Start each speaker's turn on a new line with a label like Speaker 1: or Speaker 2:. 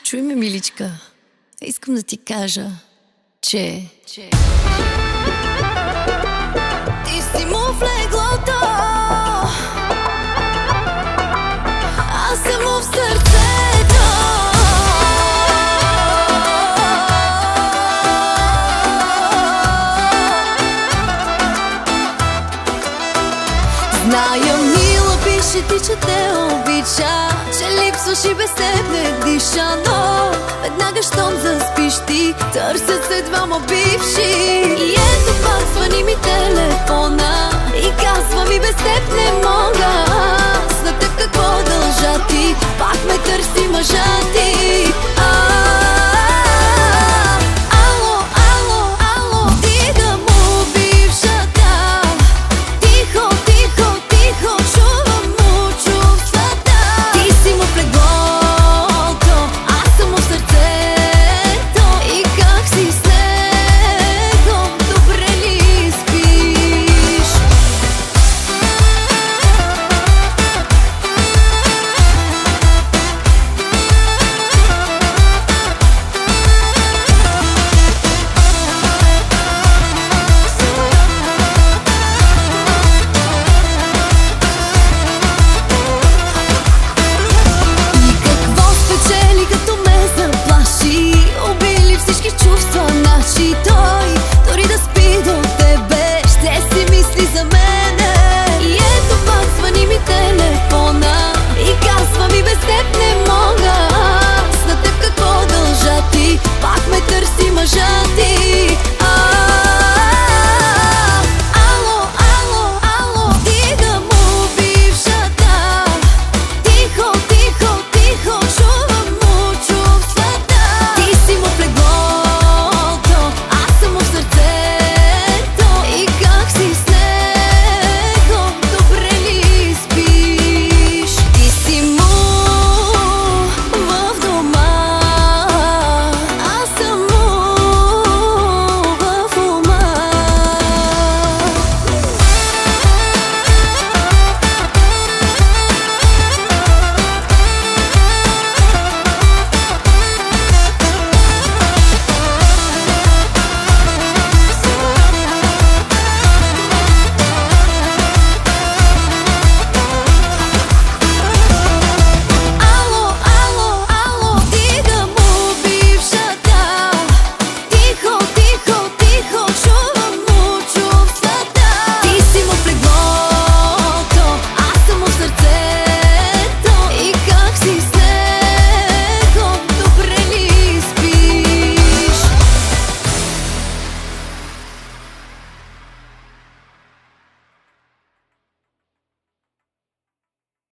Speaker 1: Чуй ме, миличка, искам да ти кажа, че ти си му в леглото, аз съм му в сърцето. Зная, мила пише ти, че те обича, че липсваш и без теб не диша, но веднага щом заспиш ти, търсят се двама бивши. И ето пак звъни ми телефона и казва ми без теб не мога. Аз на теб какво дължа ти?